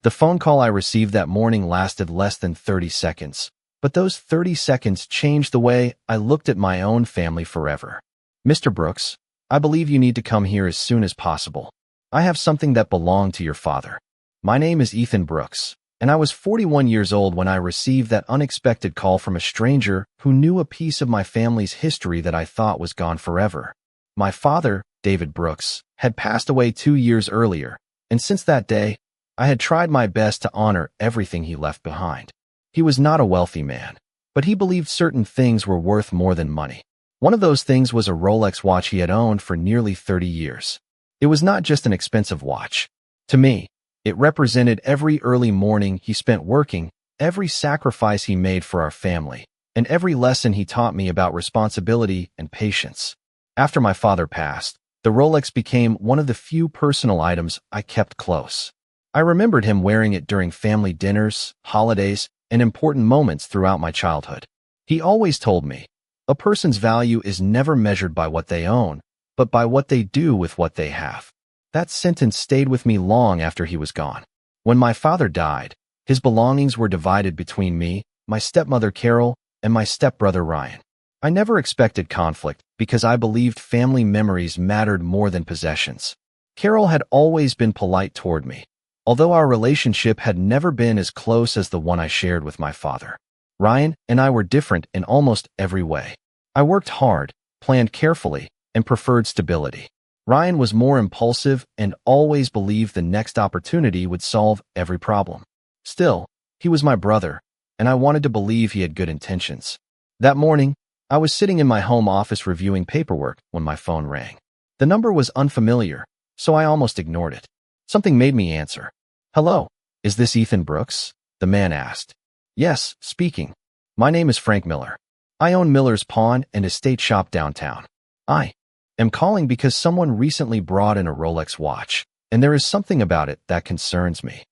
The phone call I received that morning lasted less than 30 seconds, but those 30 seconds changed the way I looked at my own family forever. "Mr. Brooks, I believe you need to come here as soon as possible. I have something that belonged to your father." My name is Ethan Brooks, and I was 41 years old when I received that unexpected call from a stranger who knew a piece of my family's history that I thought was gone forever. My father, David Brooks, had passed away 2 years earlier, and since that day, I had tried my best to honor everything he left behind. He was not a wealthy man, but he believed certain things were worth more than money. One of those things was a Rolex watch he had owned for nearly 30 years. It was not just an expensive watch. To me, it represented every early morning he spent working, every sacrifice he made for our family, and every lesson he taught me about responsibility and patience. After my father passed, the Rolex became one of the few personal items I kept close. I remembered him wearing it during family dinners, holidays, and important moments throughout my childhood. He always told me, "A person's value is never measured by what they own, but by what they do with what they have." That sentence stayed with me long after he was gone. When my father died, his belongings were divided between me, my stepmother Carol, and my stepbrother Ryan. I never expected conflict because I believed family memories mattered more than possessions. Carol had always been polite toward me, although our relationship had never been as close as the one I shared with my father. Ryan and I were different in almost every way. I worked hard, planned carefully, and preferred stability. Ryan was more impulsive and always believed the next opportunity would solve every problem. Still, he was my brother, and I wanted to believe he had good intentions. That morning, I was sitting in my home office reviewing paperwork when my phone rang. The number was unfamiliar, so I almost ignored it. Something made me answer. "Hello, is this Ethan Brooks?" the man asked. "Yes, speaking. My name is Frank Miller. I own Miller's Pawn and Estate Shop downtown. I am calling because someone recently brought in a Rolex watch, and there is something about it that concerns me."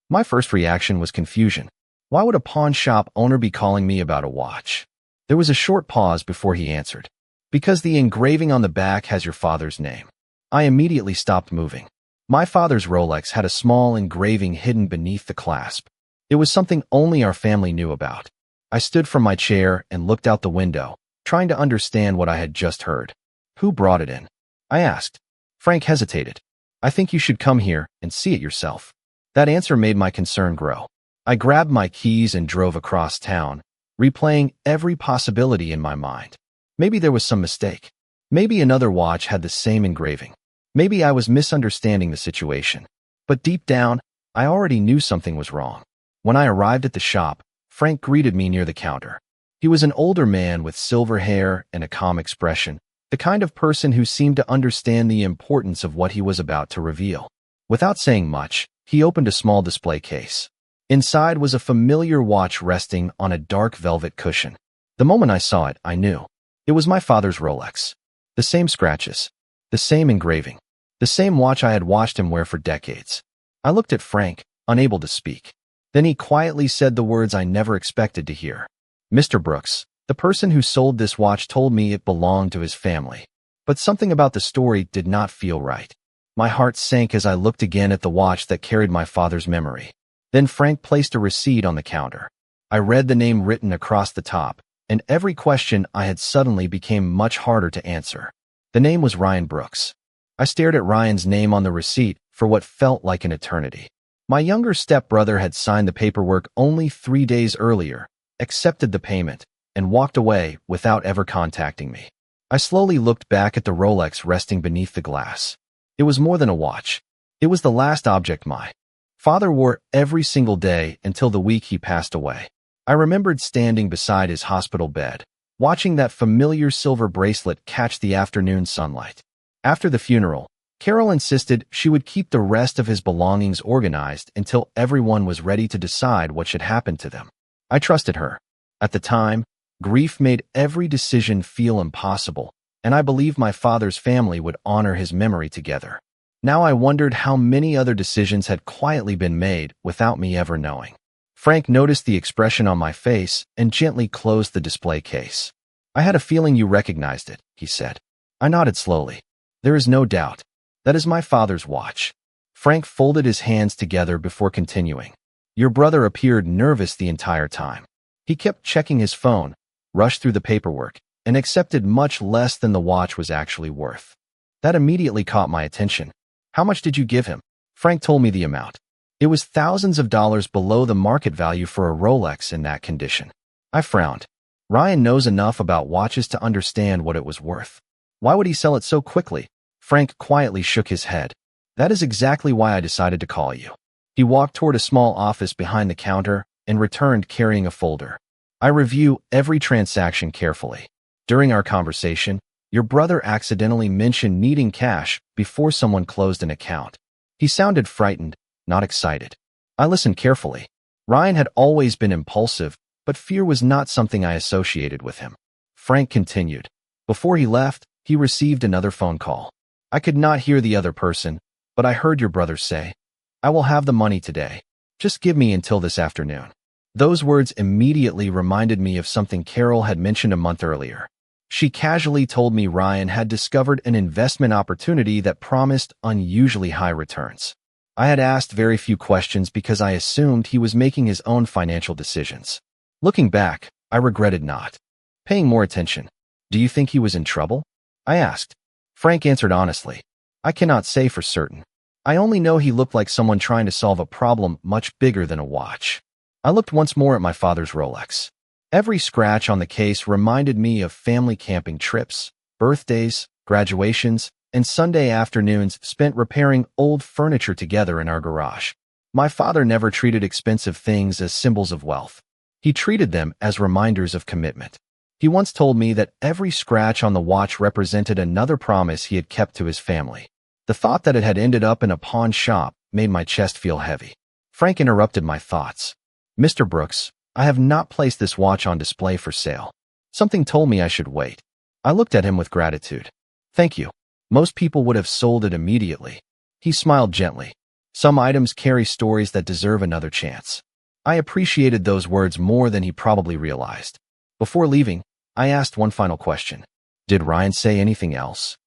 My first reaction was confusion. Why would a pawn shop owner be calling me about a watch? There was a short pause before he answered. "Because the engraving on the back has your father's name." I immediately stopped moving. My father's Rolex had a small engraving hidden beneath the clasp. It was something only our family knew about. I stood from my chair and looked out the window, trying to understand what I had just heard. "Who brought it in?" I asked. Frank hesitated. "I think you should come here and see it yourself." That answer made my concern grow. I grabbed my keys and drove across town, replaying every possibility in my mind. Maybe there was some mistake. Maybe another watch had the same engraving. Maybe I was misunderstanding the situation. But deep down, I already knew something was wrong. When I arrived at the shop, Frank greeted me near the counter. He was an older man with silver hair and a calm expression, the kind of person who seemed to understand the importance of what he was about to reveal. Without saying much, he opened a small display case. Inside was a familiar watch resting on a dark velvet cushion. The moment I saw it, I knew. It was my father's Rolex. The same scratches, the same engraving, the same watch I had watched him wear for decades. I looked at Frank, unable to speak. Then he quietly said the words I never expected to hear. "Mr. Brooks, the person who sold this watch told me it belonged to his family. But something about the story did not feel right." My heart sank as I looked again at the watch that carried my father's memory. Then Frank placed a receipt on the counter. I read the name written across the top, and every question I had suddenly became much harder to answer. The name was Ryan Brooks. I stared at Ryan's name on the receipt for what felt like an eternity. My younger stepbrother had signed the paperwork only 3 days earlier, accepted the payment, and walked away without ever contacting me. I slowly looked back at the Rolex resting beneath the glass. It was more than a watch. It was the last object my father wore every single day until the week he passed away. I remembered standing beside his hospital bed, watching that familiar silver bracelet catch the afternoon sunlight. After the funeral, Carol insisted she would keep the rest of his belongings organized until everyone was ready to decide what should happen to them. I trusted her. At the time, grief made every decision feel impossible, and I believed my father's family would honor his memory together. Now I wondered how many other decisions had quietly been made without me ever knowing. Frank noticed the expression on my face and gently closed the display case. "I had a feeling you recognized it," he said. I nodded slowly. "There is no doubt. That is my father's watch." Frank folded his hands together before continuing. Your brother appeared nervous the entire time. He kept checking his phone, rushed through the paperwork, and accepted much less than the watch was actually worth. That immediately caught my attention. How much did you give him? Frank told me the amount. It was thousands of dollars below the market value for a Rolex in that condition. I frowned. Ryan knows enough about watches to understand what it was worth. Why would he sell it so quickly? Frank quietly shook his head. That is exactly why I decided to call you. He walked toward a small office behind the counter and returned carrying a folder. I review every transaction carefully. During our conversation, your brother accidentally mentioned needing cash before someone closed an account. He sounded frightened, not excited. I listened carefully. Ryan had always been impulsive, but fear was not something I associated with him. Frank continued. Before he left, he received another phone call. I could not hear the other person, but I heard your brother say, I will have the money today. Just give me until this afternoon. Those words immediately reminded me of something Carol had mentioned a month earlier. She casually told me Ryan had discovered an investment opportunity that promised unusually high returns. I had asked very few questions because I assumed he was making his own financial decisions. Looking back, I regretted not paying more attention. Do you think he was in trouble? I asked. Frank answered honestly. I cannot say for certain. I only know he looked like someone trying to solve a problem much bigger than a watch. I looked once more at my father's Rolex. Every scratch on the case reminded me of family camping trips, birthdays, graduations, and Sunday afternoons spent repairing old furniture together in our garage. My father never treated expensive things as symbols of wealth. He treated them as reminders of commitment. He once told me that every scratch on the watch represented another promise he had kept to his family. The thought that it had ended up in a pawn shop made my chest feel heavy. Frank interrupted my thoughts. Mr. Brooks, I have not placed this watch on display for sale. Something told me I should wait. I looked at him with gratitude. Thank you. Most people would have sold it immediately. He smiled gently. Some items carry stories that deserve another chance. I appreciated those words more than he probably realized. Before leaving, I asked one final question. Did Ryan say anything else?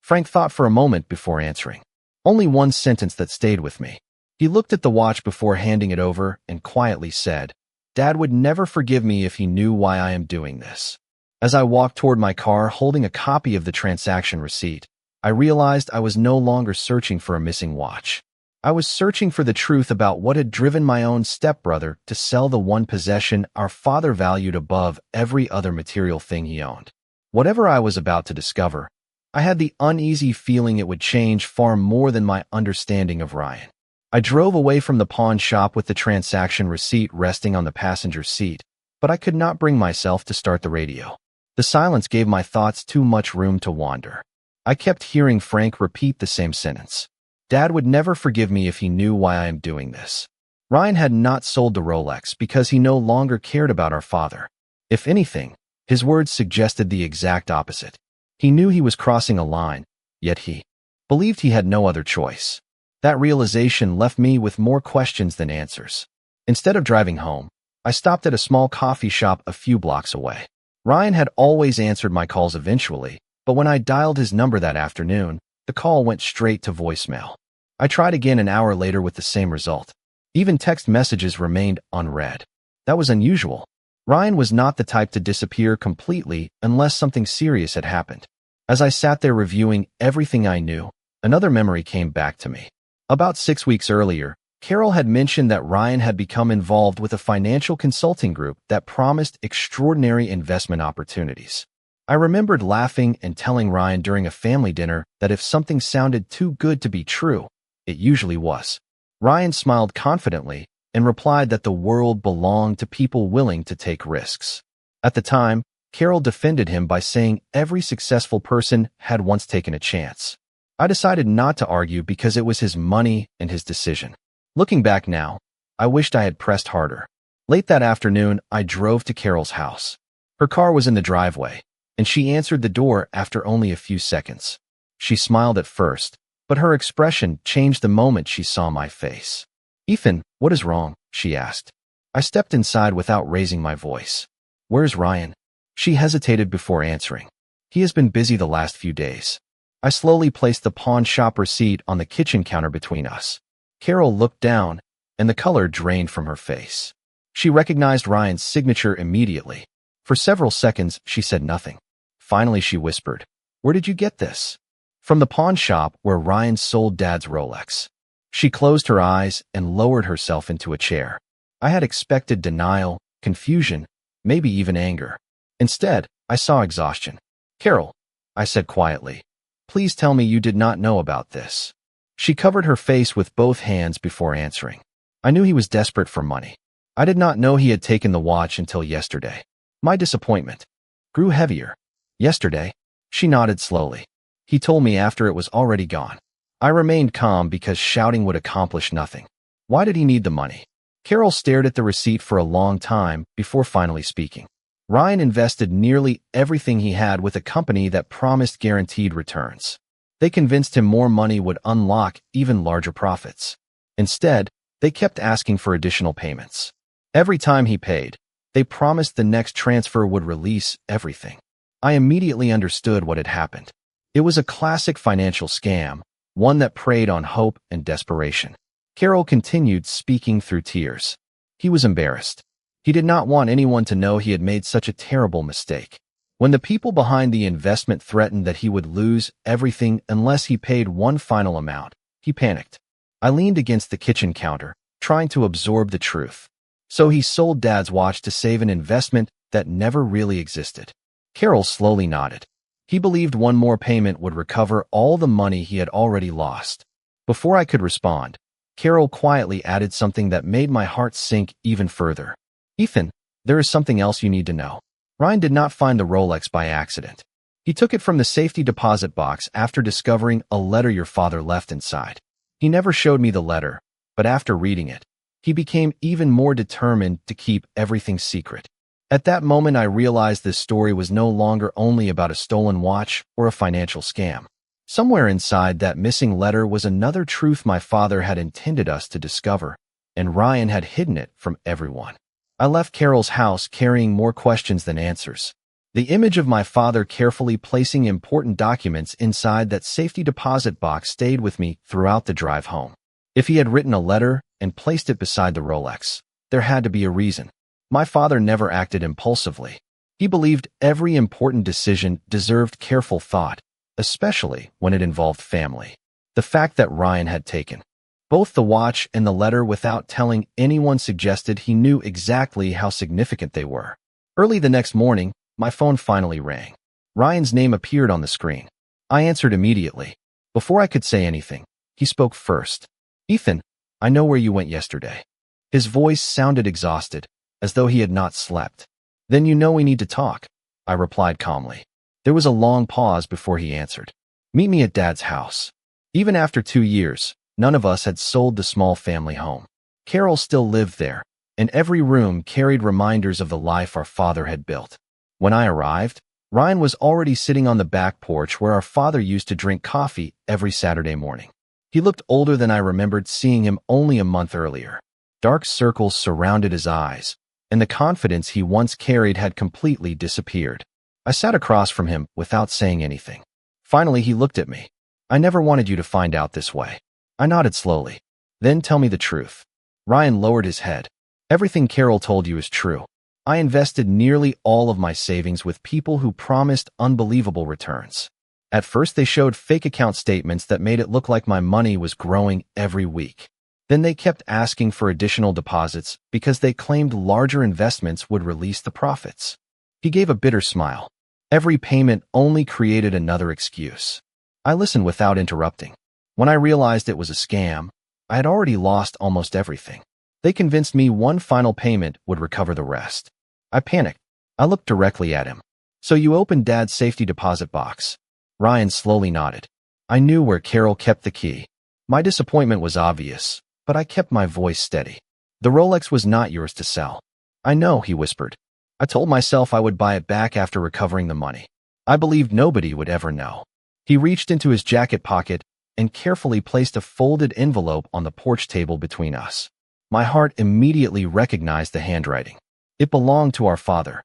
Frank thought for a moment before answering. Only one sentence that stayed with me. He looked at the watch before handing it over and quietly said, Dad would never forgive me if he knew why I am doing this. As I walked toward my car holding a copy of the transaction receipt, I realized I was no longer searching for a missing watch. I was searching for the truth about what had driven my own stepbrother to sell the one possession our father valued above every other material thing he owned. Whatever I was about to discover, I had the uneasy feeling it would change far more than my understanding of Ryan. I drove away from the pawn shop with the transaction receipt resting on the passenger seat, but I could not bring myself to start the radio. The silence gave my thoughts too much room to wander. I kept hearing Frank repeat the same sentence. Dad would never forgive me if he knew why I am doing this. Ryan had not sold the Rolex because he no longer cared about our father. If anything, his words suggested the exact opposite. He knew he was crossing a line, yet he believed he had no other choice. That realization left me with more questions than answers. Instead of driving home, I stopped at a small coffee shop a few blocks away. Ryan had always answered my calls eventually, but when I dialed his number that afternoon, the call went straight to voicemail. I tried again an hour later with the same result. Even text messages remained unread. That was unusual. Ryan was not the type to disappear completely unless something serious had happened. As I sat there reviewing everything I knew, another memory came back to me. About 6 weeks earlier, Carol had mentioned that Ryan had become involved with a financial consulting group that promised extraordinary investment opportunities. I remembered laughing and telling Ryan during a family dinner that if something sounded too good to be true, it usually was. Ryan smiled confidently and replied that the world belonged to people willing to take risks. At the time, Carol defended him by saying every successful person had once taken a chance. I decided not to argue because it was his money and his decision. Looking back now, I wished I had pressed harder. Late that afternoon, I drove to Carol's house. Her car was in the driveway, and she answered the door after only a few seconds. She smiled at first, but her expression changed the moment she saw my face. Ethan, what is wrong? She asked. I stepped inside without raising my voice. Where's Ryan? She hesitated before answering. He has been busy the last few days. I slowly placed the pawn shop receipt on the kitchen counter between us. Carol looked down, and the color drained from her face. She recognized Ryan's signature immediately. For several seconds, she said nothing. Finally, she whispered, "Where did you get this?" "From the pawn shop where Ryan sold Dad's Rolex." She closed her eyes and lowered herself into a chair. I had expected denial, confusion, maybe even anger. Instead, I saw exhaustion. "Carol," I said quietly, "please tell me you did not know about this." She covered her face with both hands before answering. I knew he was desperate for money. I did not know he had taken the watch until yesterday. My disappointment grew heavier. "Yesterday?" She nodded slowly. "He told me after it was already gone." I remained calm because shouting would accomplish nothing. Why did he need the money? Carol stared at the receipt for a long time before finally speaking. Ryan invested nearly everything he had with a company that promised guaranteed returns. They convinced him more money would unlock even larger profits. Instead, they kept asking for additional payments. Every time he paid, they promised the next transfer would release everything. I immediately understood what had happened. It was a classic financial scam, one that preyed on hope and desperation. Carol continued, speaking through tears. He was embarrassed. He did not want anyone to know he had made such a terrible mistake. When the people behind the investment threatened that he would lose everything unless he paid one final amount, he panicked. I leaned against the kitchen counter, trying to absorb the truth. So he sold Dad's watch to save an investment that never really existed. Carol slowly nodded. He believed one more payment would recover all the money he had already lost. Before I could respond, Carol quietly added something that made my heart sink even further. "Ethan, there is something else you need to know. Ryan did not find the Rolex by accident. He took it from the safety deposit box after discovering a letter your father left inside. He never showed me the letter, but after reading it, he became even more determined to keep everything secret. At that moment, I realized this story was no longer only about a stolen watch or a financial scam. Somewhere inside that missing letter was another truth my father had intended us to discover, and Ryan had hidden it from everyone. I left Carol's house carrying more questions than answers. The image of my father carefully placing important documents inside that safety deposit box stayed with me throughout the drive home. If he had written a letter and placed it beside the Rolex, there had to be a reason. My father never acted impulsively. He believed every important decision deserved careful thought, especially when it involved family. The fact that Ryan had taken both the watch and the letter without telling anyone suggested he knew exactly how significant they were. Early the next morning, my phone finally rang. Ryan's name appeared on the screen. I answered immediately. Before I could say anything, he spoke first. "Ethan, I know where you went yesterday." His voice sounded exhausted, as though he had not slept. "Then you know we need to talk," I replied calmly. There was a long pause before he answered. "Meet me at Dad's house." Even after 2 years, none of us had sold the small family home. Carol still lived there, and every room carried reminders of the life our father had built. When I arrived, Ryan was already sitting on the back porch where our father used to drink coffee every Saturday morning. He looked older than I remembered seeing him only a month earlier. Dark circles surrounded his eyes, and the confidence he once carried had completely disappeared. I sat across from him without saying anything. Finally, he looked at me. "I never wanted you to find out this way." I nodded slowly. "Then tell me the truth." Ryan lowered his head. "Everything Carol told you is true. I invested nearly all of my savings with people who promised unbelievable returns. At first, they showed fake account statements that made it look like my money was growing every week. Then they kept asking for additional deposits because they claimed larger investments would release the profits." He gave a bitter smile. Every payment only created another excuse. I listened without interrupting. When I realized it was a scam, I had already lost almost everything. They convinced me one final payment would recover the rest. I panicked. I looked directly at him. "So you opened Dad's safety deposit box?" Ryan slowly nodded. I knew where Carol kept the key. My disappointment was obvious, but I kept my voice steady. "The Rolex was not yours to sell." "I know," he whispered. "I told myself I would buy it back after recovering the money. I believed nobody would ever know." He reached into his jacket pocket and carefully placed a folded envelope on the porch table between us. My heart immediately recognized the handwriting. It belonged to our father.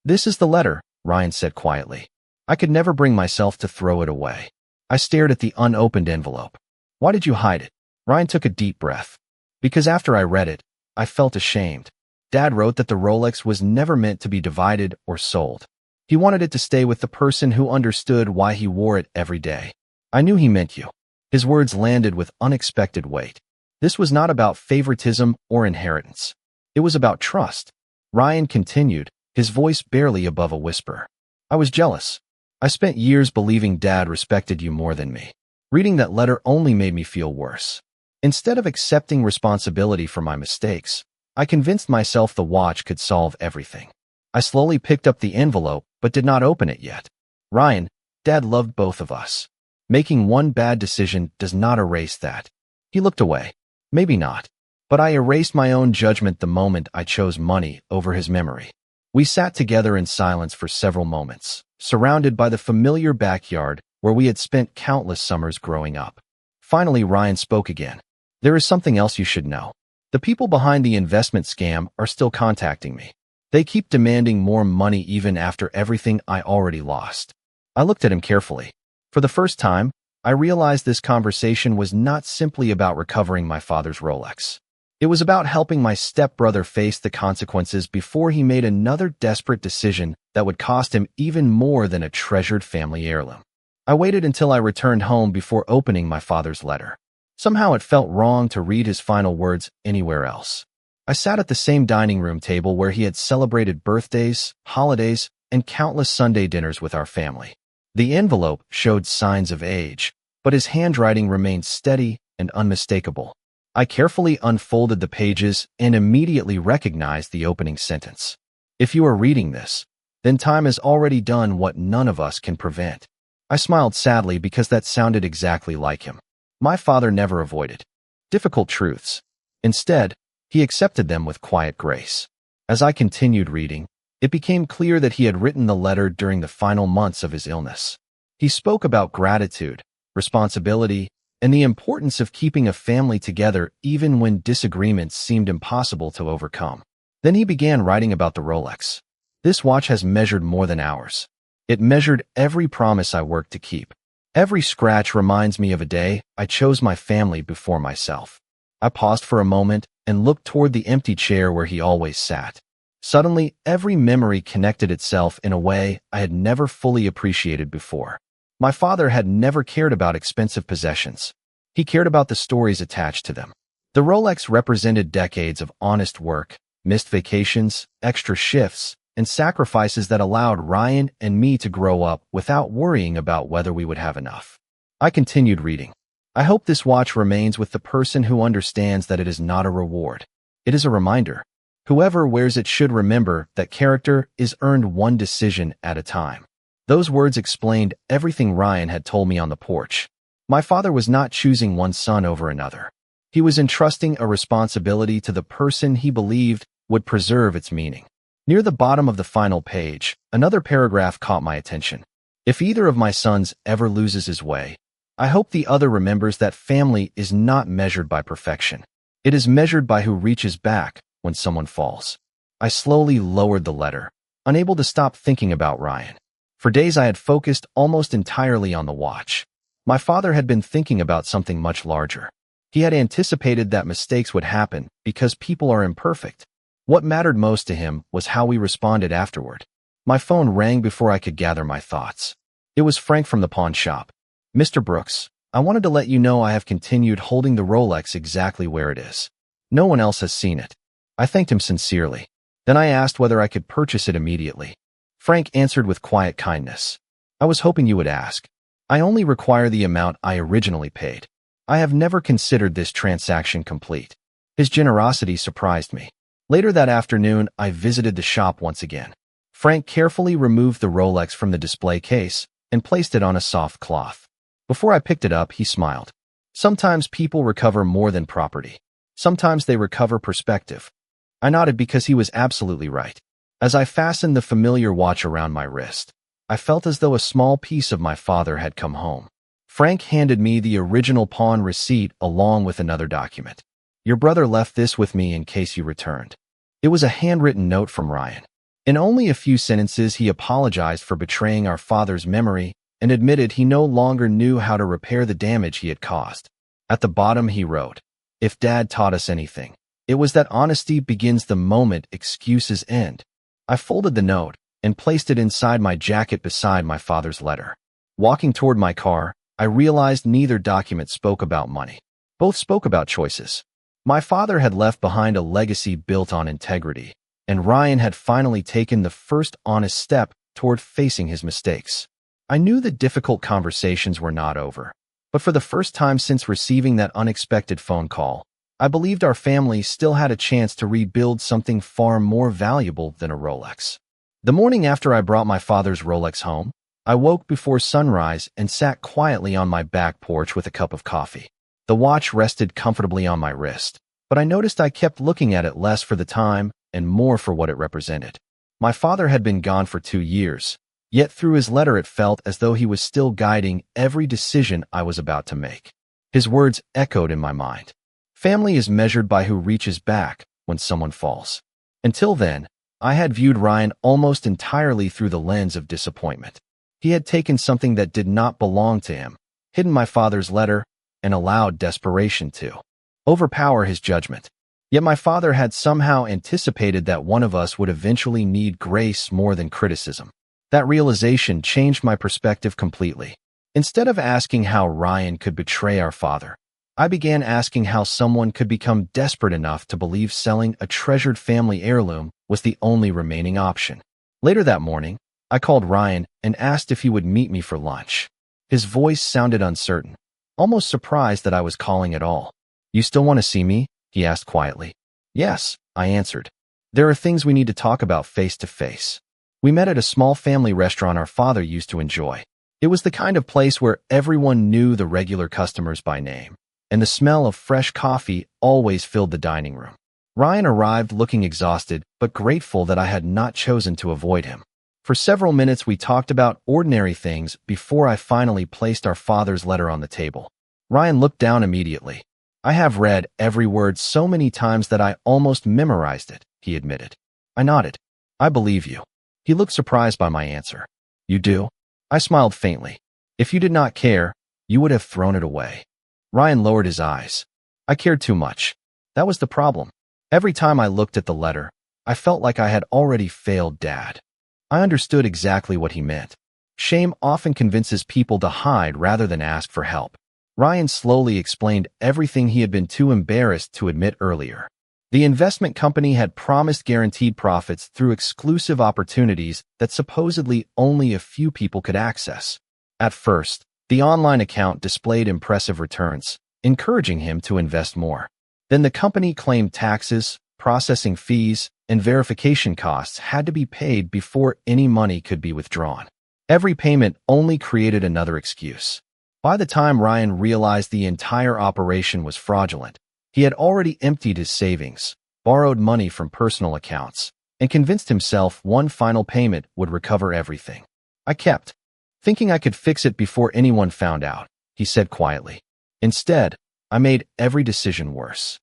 "This is the letter," Ryan said quietly. I could never bring myself to throw it away. I stared at the unopened envelope. "Why did you hide it?" Ryan took a deep breath. Because after I read it, I felt ashamed. Dad wrote that the Rolex was never meant to be divided or sold. He wanted it to stay with the person who understood why he wore it every day. I knew he meant you. His words landed with unexpected weight. This was not about favoritism or inheritance. It was about trust. Ryan continued, his voice barely above a whisper. I was jealous. I spent years believing Dad respected you more than me. Reading that letter only made me feel worse. Instead of accepting responsibility for my mistakes, I convinced myself the watch could solve everything. I slowly picked up the envelope, but did not open it yet. Ryan, Dad loved both of us. Making one bad decision does not erase that. He looked away. Maybe not. But I erased my own judgment the moment I chose money over his memory. We sat together in silence for several moments, surrounded by the familiar backyard where we had spent countless summers growing up. Finally, Ryan spoke again. There is something else you should know. The people behind the investment scam are still contacting me. They keep demanding more money even after everything I already lost. I looked at him carefully. For the first time, I realized this conversation was not simply about recovering my father's Rolex. It was about helping my stepbrother face the consequences before he made another desperate decision that would cost him even more than a treasured family heirloom. I waited until I returned home before opening my father's letter. Somehow it felt wrong to read his final words anywhere else. I sat at the same dining room table where he had celebrated birthdays, holidays, and countless Sunday dinners with our family. The envelope showed signs of age, but his handwriting remained steady and unmistakable. I carefully unfolded the pages and immediately recognized the opening sentence. If you are reading this, then time has already done what none of us can prevent. I smiled sadly because that sounded exactly like him. My father never avoided difficult truths. Instead, he accepted them with quiet grace. As I continued reading, it became clear that he had written the letter during the final months of his illness. He spoke about gratitude, responsibility, and the importance of keeping a family together even when disagreements seemed impossible to overcome. Then he began writing about the Rolex. This watch has measured more than hours. It measured every promise I worked to keep. Every scratch reminds me of a day I chose my family before myself. I paused for a moment and looked toward the empty chair where he always sat. Suddenly, every memory connected itself in a way I had never fully appreciated before. My father had never cared about expensive possessions. He cared about the stories attached to them. The Rolex represented decades of honest work, missed vacations, extra shifts, and sacrifices that allowed Ryan and me to grow up without worrying about whether we would have enough. I continued reading. I hope this watch remains with the person who understands that it is not a reward. It is a reminder. Whoever wears it should remember that character is earned one decision at a time. Those words explained everything Ryan had told me on the porch. My father was not choosing one son over another. He was entrusting a responsibility to the person he believed would preserve its meaning. Near the bottom of the final page, another paragraph caught my attention. If either of my sons ever loses his way, I hope the other remembers that family is not measured by perfection. It is measured by who reaches back when someone falls. I slowly lowered the letter, unable to stop thinking about Ryan. For days I had focused almost entirely on the watch. My father had been thinking about something much larger. He had anticipated that mistakes would happen because people are imperfect. What mattered most to him was how we responded afterward. My phone rang before I could gather my thoughts. It was Frank from the pawn shop. Mr. Brooks, I wanted to let you know I have continued holding the Rolex exactly where it is. No one else has seen it. I thanked him sincerely. Then I asked whether I could purchase it immediately. Frank answered with quiet kindness. I was hoping you would ask. I only require the amount I originally paid. I have never considered this transaction complete. His generosity surprised me. Later that afternoon, I visited the shop once again. Frank carefully removed the Rolex from the display case and placed it on a soft cloth. Before I picked it up, he smiled. Sometimes people recover more than property. Sometimes they recover perspective. I nodded because he was absolutely right. As I fastened the familiar watch around my wrist, I felt as though a small piece of my father had come home. Frank handed me the original pawn receipt along with another document. Your brother left this with me in case you returned. It was a handwritten note from Ryan. In only a few sentences, he apologized for betraying our father's memory and admitted he no longer knew how to repair the damage he had caused. At the bottom he wrote, "If Dad taught us anything, it was that honesty begins the moment excuses end." I folded the note and placed it inside my jacket beside my father's letter. Walking toward my car, I realized neither document spoke about money. Both spoke about choices. My father had left behind a legacy built on integrity, and Ryan had finally taken the first honest step toward facing his mistakes. I knew that difficult conversations were not over, but for the first time since receiving that unexpected phone call, I believed our family still had a chance to rebuild something far more valuable than a Rolex. The morning after I brought my father's Rolex home, I woke before sunrise and sat quietly on my back porch with a cup of coffee. The watch rested comfortably on my wrist, but I noticed I kept looking at it less for the time and more for what it represented. My father had been gone for 2 years, yet through his letter it felt as though he was still guiding every decision I was about to make. His words echoed in my mind. Family is measured by who reaches back when someone falls. Until then, I had viewed Ryan almost entirely through the lens of disappointment. He had taken something that did not belong to him, hidden my father's letter, and allowed desperation to overpower his judgment. Yet my father had somehow anticipated that one of us would eventually need grace more than criticism. That realization changed my perspective completely. Instead of asking how Ryan could betray our father, I began asking how someone could become desperate enough to believe selling a treasured family heirloom was the only remaining option. Later that morning, I called Ryan and asked if he would meet me for lunch. His voice sounded uncertain, almost surprised that I was calling at all. "You still want to see me?" he asked quietly. "Yes," I answered. "There are things we need to talk about face to face." We met at a small family restaurant our father used to enjoy. It was the kind of place where everyone knew the regular customers by name, and the smell of fresh coffee always filled the dining room. Ryan arrived looking exhausted, but grateful that I had not chosen to avoid him. For several minutes we talked about ordinary things before I finally placed our father's letter on the table. Ryan looked down immediately. "I have read every word so many times that I almost memorized it," he admitted. I nodded. "I believe you." He looked surprised by my answer. "You do?" I smiled faintly. "If you did not care, you would have thrown it away." Ryan lowered his eyes. "I cared too much. That was the problem. Every time I looked at the letter, I felt like I had already failed Dad." I understood exactly what he meant. Shame often convinces people to hide rather than ask for help. Ryan slowly explained everything he had been too embarrassed to admit earlier. The investment company had promised guaranteed profits through exclusive opportunities that supposedly only a few people could access. At first, the online account displayed impressive returns, encouraging him to invest more. Then the company claimed taxes, processing fees, and verification costs had to be paid before any money could be withdrawn. Every payment only created another excuse. By the time Ryan realized the entire operation was fraudulent, he had already emptied his savings, borrowed money from personal accounts, and convinced himself one final payment would recover everything. "I kept thinking I could fix it before anyone found out," he said quietly. "Instead, I made every decision worse."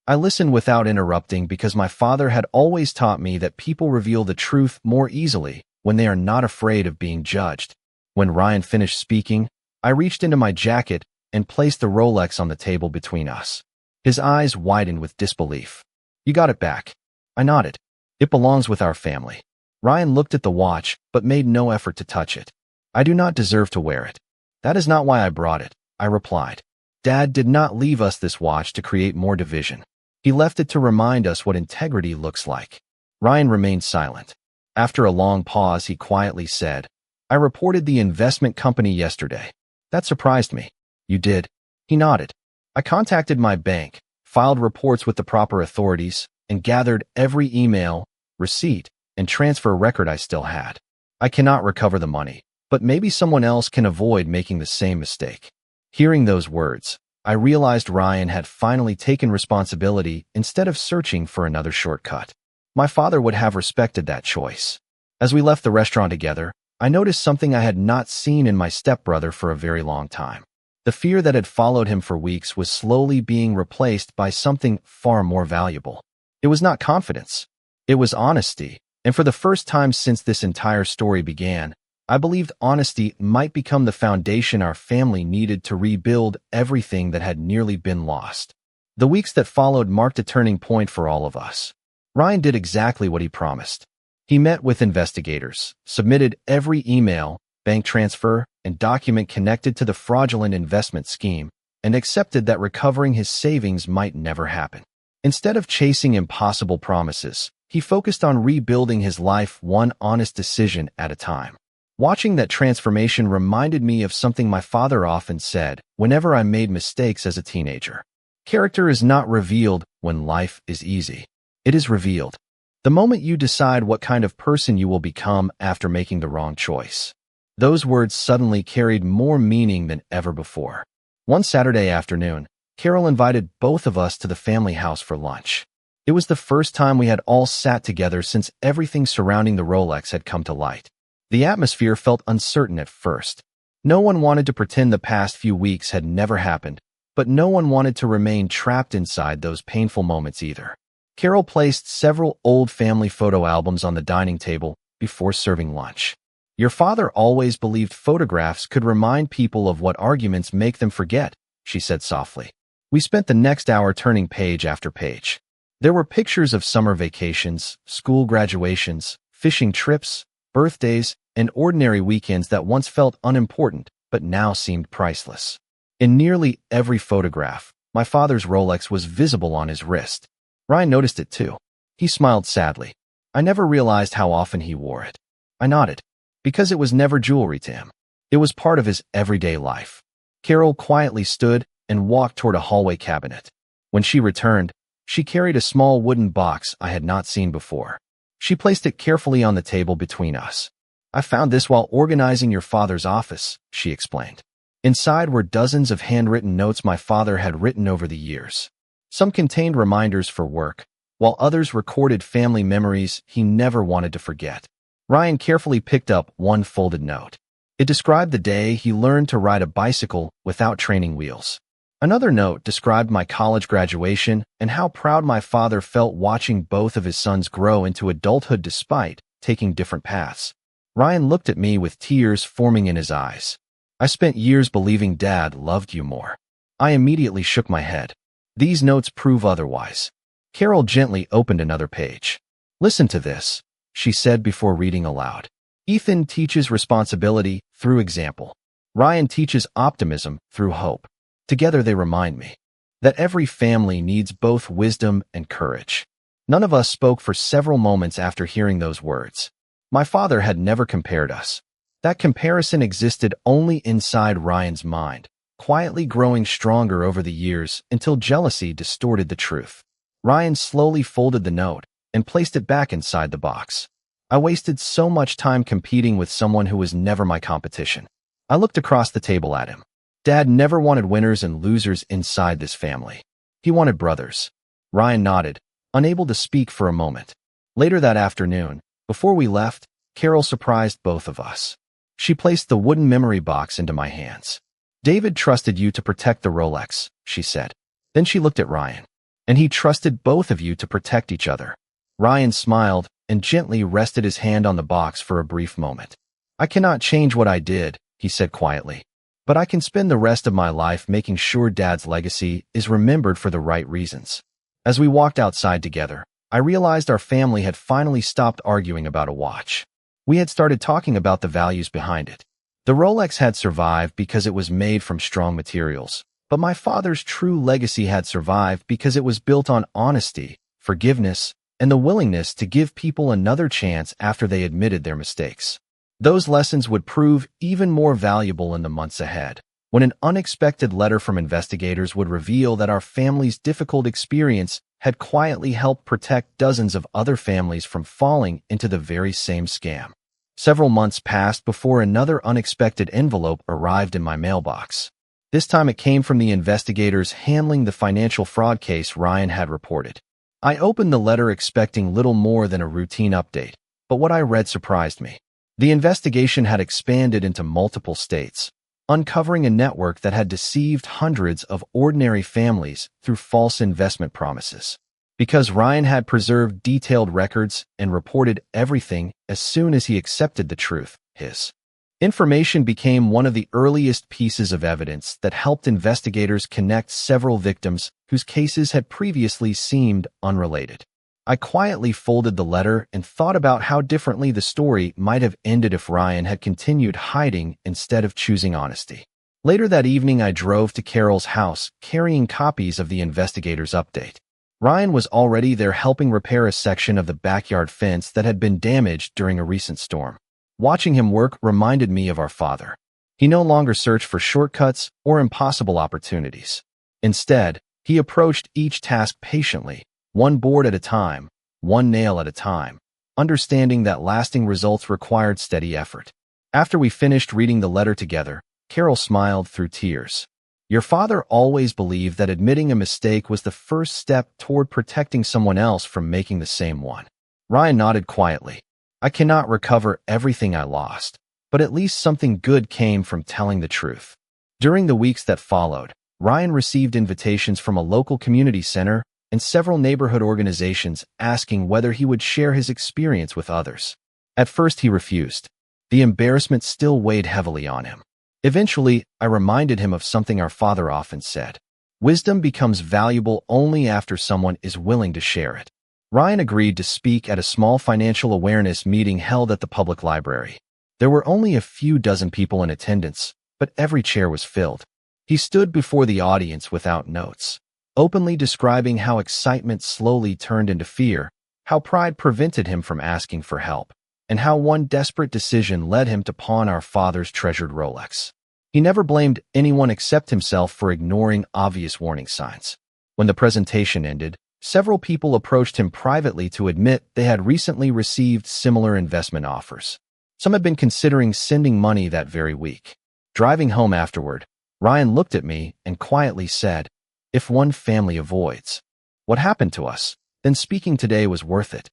I listened without interrupting because my father had always taught me that people reveal the truth more easily when they are not afraid of being judged. When Ryan finished speaking, I reached into my jacket and placed the Rolex on the table between us. His eyes widened with disbelief. "You got it back." I nodded. "It belongs with our family." Ryan looked at the watch, but made no effort to touch it. "I do not deserve to wear it." "That is not why I brought it," I replied. "Dad did not leave us this watch to create more division. He left it to remind us what integrity looks like." Ryan remained silent. After a long pause, he quietly said, "I reported the investment company yesterday." That surprised me. "You did?" He nodded. "I contacted my bank, filed reports with the proper authorities, and gathered every email, receipt, and transfer record I still had. I cannot recover the money, but maybe someone else can avoid making the same mistake." Hearing those words, I realized Ryan had finally taken responsibility instead of searching for another shortcut. My father would have respected that choice. As we left the restaurant together, I noticed something I had not seen in my stepbrother for a very long time. The fear that had followed him for weeks was slowly being replaced by something far more valuable. It was not confidence. It was honesty. And for the first time since this entire story began, I believed honesty might become the foundation our family needed to rebuild everything that had nearly been lost. The weeks that followed marked a turning point for all of us. Ryan did exactly what he promised. He met with investigators, submitted every email, bank transfer, and document connected to the fraudulent investment scheme, and accepted that recovering his savings might never happen. Instead of chasing impossible promises, he focused on rebuilding his life one honest decision at a time. Watching that transformation reminded me of something my father often said whenever I made mistakes as a teenager. Character is not revealed when life is easy. It is revealed the moment you decide what kind of person you will become after making the wrong choice. Those words suddenly carried more meaning than ever before. One Saturday afternoon, Carol invited both of us to the family house for lunch. It was the first time we had all sat together since everything surrounding the Rolex had come to light. The atmosphere felt uncertain at first. No one wanted to pretend the past few weeks had never happened, but no one wanted to remain trapped inside those painful moments either. Carol placed several old family photo albums on the dining table before serving lunch. Your father always believed photographs could remind people of what arguments make them forget, she said softly. We spent the next hour turning page after page. There were pictures of summer vacations, school graduations, fishing trips, birthdays, and ordinary weekends that once felt unimportant but now seemed priceless. In nearly every photograph, my father's Rolex was visible on his wrist. Ryan noticed it too. He smiled sadly. I never realized how often he wore it. I nodded. Because it was never jewelry to him. It was part of his everyday life. Carol quietly stood and walked toward a hallway cabinet. When she returned, she carried a small wooden box I had not seen before. She placed it carefully on the table between us. I found this while organizing your father's office, she explained. Inside were dozens of handwritten notes my father had written over the years. Some contained reminders for work, while others recorded family memories he never wanted to forget. Ryan carefully picked up one folded note. It described the day he learned to ride a bicycle without training wheels. Another note described my college graduation and how proud my father felt watching both of his sons grow into adulthood despite taking different paths. Ryan looked at me with tears forming in his eyes. I spent years believing Dad loved you more. I immediately shook my head. These notes prove otherwise. Carol gently opened another page. Listen to this, she said before reading aloud. Ethan teaches responsibility through example. Ryan teaches optimism through hope. Together they remind me that every family needs both wisdom and courage. None of us spoke for several moments after hearing those words. My father had never compared us. That comparison existed only inside Ryan's mind, quietly growing stronger over the years until jealousy distorted the truth. Ryan slowly folded the note and placed it back inside the box. I wasted so much time competing with someone who was never my competition. I looked across the table at him. Dad never wanted winners and losers inside this family. He wanted brothers. Ryan nodded, unable to speak for a moment. Later that afternoon, before we left, Carol surprised both of us. She placed the wooden memory box into my hands. David trusted you to protect the Rolex, she said. Then she looked at Ryan. And he trusted both of you to protect each other. Ryan smiled and gently rested his hand on the box for a brief moment. I cannot change what I did, he said quietly. But I can spend the rest of my life making sure Dad's legacy is remembered for the right reasons. As we walked outside together, I realized our family had finally stopped arguing about a watch. We had started talking about the values behind it. The Rolex had survived because it was made from strong materials, but my father's true legacy had survived because it was built on honesty, forgiveness, and the willingness to give people another chance after they admitted their mistakes. Those lessons would prove even more valuable in the months ahead, when an unexpected letter from investigators would reveal that our family's difficult experience had quietly helped protect dozens of other families from falling into the very same scam. Several months passed before another unexpected envelope arrived in my mailbox. This time it came from the investigators handling the financial fraud case Ryan had reported. I opened the letter expecting little more than a routine update, but what I read surprised me. The investigation had expanded into multiple states, uncovering a network that had deceived hundreds of ordinary families through false investment promises. Because Ryan had preserved detailed records and reported everything as soon as he accepted the truth, his Information became one of the earliest pieces of evidence that helped investigators connect several victims whose cases had previously seemed unrelated. I quietly folded the letter and thought about how differently the story might have ended if Ryan had continued hiding instead of choosing honesty. Later that evening, I drove to Carol's house, carrying copies of the investigator's update. Ryan was already there helping repair a section of the backyard fence that had been damaged during a recent storm. Watching him work reminded me of our father. He no longer searched for shortcuts or impossible opportunities. Instead, he approached each task patiently, one board at a time, one nail at a time, understanding that lasting results required steady effort. After we finished reading the letter together, Carol smiled through tears. Your father always believed that admitting a mistake was the first step toward protecting someone else from making the same one. Ryan nodded quietly. I cannot recover everything I lost, but at least something good came from telling the truth. During the weeks that followed, Ryan received invitations from a local community center and several neighborhood organizations asking whether he would share his experience with others. At first, he refused. The embarrassment still weighed heavily on him. Eventually, I reminded him of something our father often said. Wisdom becomes valuable only after someone is willing to share it. Ryan agreed to speak at a small financial awareness meeting held at the public library. There were only a few dozen people in attendance, but every chair was filled. He stood before the audience without notes, openly describing how excitement slowly turned into fear, how pride prevented him from asking for help, and how one desperate decision led him to pawn our father's treasured Rolex. He never blamed anyone except himself for ignoring obvious warning signs. When the presentation ended, several people approached him privately to admit they had recently received similar investment offers. Some had been considering sending money that very week. Driving home afterward, Ryan looked at me and quietly said, "If one family avoids what happened to us, then speaking today was worth it."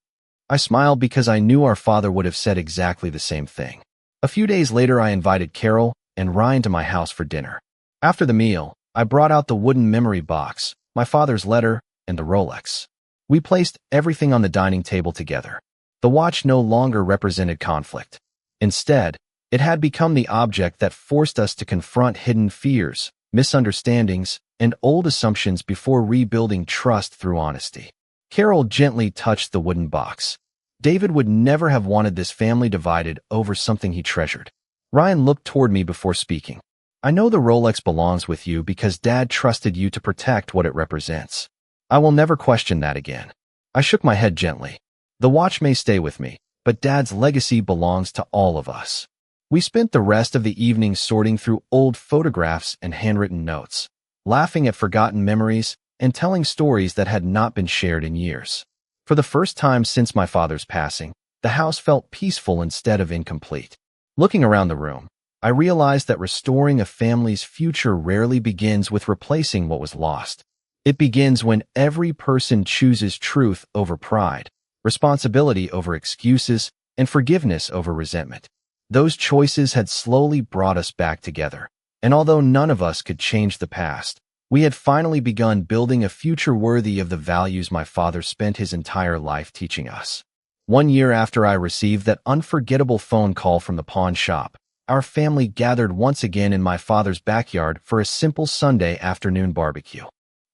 I smiled because I knew our father would have said exactly the same thing. A few days later, I invited Carol and Ryan to my house for dinner. After the meal, I brought out the wooden memory box, my father's letter, and the Rolex. We placed everything on the dining table together. The watch no longer represented conflict. Instead, it had become the object that forced us to confront hidden fears, misunderstandings, and old assumptions before rebuilding trust through honesty. Carol gently touched the wooden box. David would never have wanted this family divided over something he treasured. Ryan looked toward me before speaking. I know the Rolex belongs with you because Dad trusted you to protect what it represents. I will never question that again. I shook my head gently. The watch may stay with me, but Dad's legacy belongs to all of us. We spent the rest of the evening sorting through old photographs and handwritten notes, laughing at forgotten memories and telling stories that had not been shared in years. For the first time since my father's passing, the house felt peaceful instead of incomplete. Looking around the room, I realized that restoring a family's future rarely begins with replacing what was lost. It begins when every person chooses truth over pride, responsibility over excuses, and forgiveness over resentment. Those choices had slowly brought us back together, and although none of us could change the past, we had finally begun building a future worthy of the values my father spent his entire life teaching us. 1 year after I received that unforgettable phone call from the pawn shop, our family gathered once again in my father's backyard for a simple Sunday afternoon barbecue.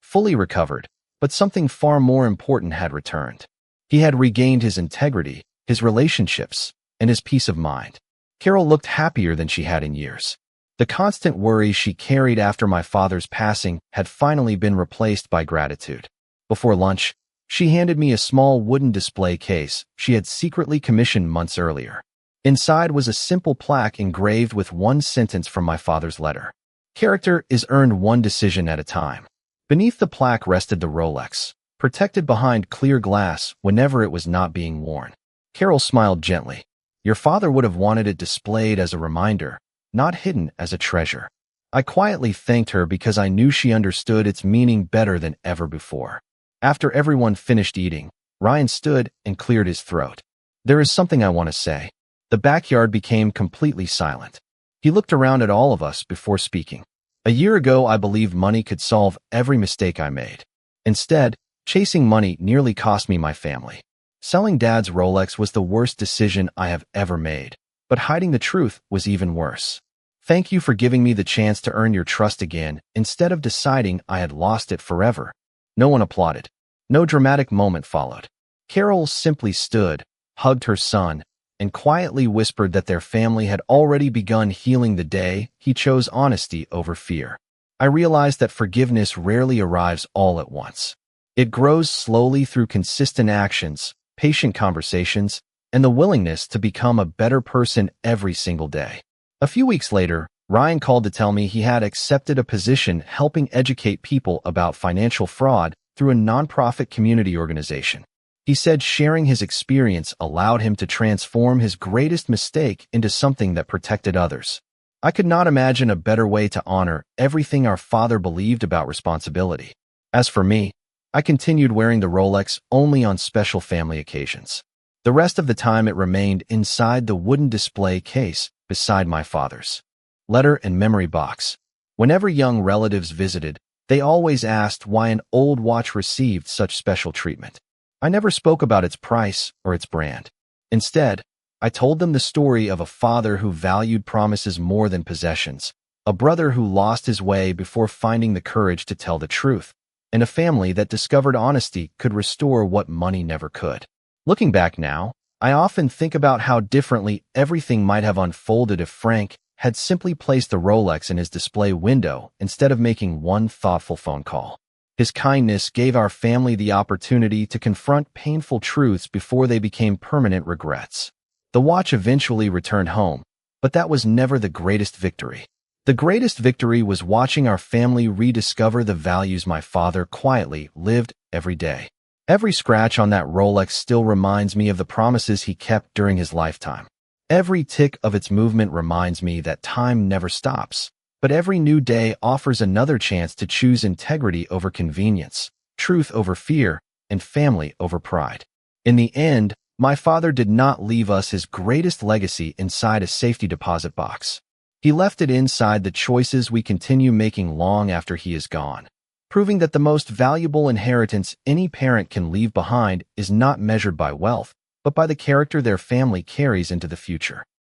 Fully recovered, but something far more important had returned. He had regained his integrity, his relationships, and his peace of mind. Carol looked happier than she had in years. The constant worry she carried after my father's passing had finally been replaced by gratitude. Before lunch, she handed me a small wooden display case she had secretly commissioned months earlier. Inside was a simple plaque engraved with one sentence from my father's letter. Character is earned one decision at a time. Beneath the plaque rested the Rolex, protected behind clear glass whenever it was not being worn. Carol smiled gently. Your father would have wanted it displayed as a reminder, not hidden as a treasure. I quietly thanked her because I knew she understood its meaning better than ever before. After everyone finished eating, Ryan stood and cleared his throat. There is something I want to say. The backyard became completely silent. He looked around at all of us before speaking. A year ago, I believed money could solve every mistake I made. Instead, chasing money nearly cost me my family. Selling Dad's Rolex was the worst decision I have ever made. But hiding the truth was even worse. Thank you for giving me the chance to earn your trust again, instead of deciding I had lost it forever. No one applauded. No dramatic moment followed. Carol simply stood, hugged her son, and quietly whispered that their family had already begun healing the day he chose honesty over fear. I realized that forgiveness rarely arrives all at once. It grows slowly through consistent actions, patient conversations, and the willingness to become a better person every single day. A few weeks later, Ryan called to tell me he had accepted a position helping educate people about financial fraud through a nonprofit community organization. He said sharing his experience allowed him to transform his greatest mistake into something that protected others. I could not imagine a better way to honor everything our father believed about responsibility. As for me, I continued wearing the Rolex only on special family occasions. The rest of the time it remained inside the wooden display case beside my father's letter and memory box. Whenever young relatives visited, they always asked why an old watch received such special treatment. I never spoke about its price or its brand. Instead, I told them the story of a father who valued promises more than possessions, a brother who lost his way before finding the courage to tell the truth, and a family that discovered honesty could restore what money never could. Looking back now, I often think about how differently everything might have unfolded if Frank had simply placed the Rolex in his display window instead of making one thoughtful phone call. His kindness gave our family the opportunity to confront painful truths before they became permanent regrets. The watch eventually returned home, but that was never the greatest victory. The greatest victory was watching our family rediscover the values my father quietly lived every day. Every scratch on that Rolex still reminds me of the promises he kept during his lifetime. Every tick of its movement reminds me that time never stops, but every new day offers another chance to choose integrity over convenience, truth over fear, and family over pride. In the end, my father did not leave us his greatest legacy inside a safety deposit box. He left it inside the choices we continue making long after he is gone, proving that the most valuable inheritance any parent can leave behind is not measured by wealth, but by the character their family carries into the future.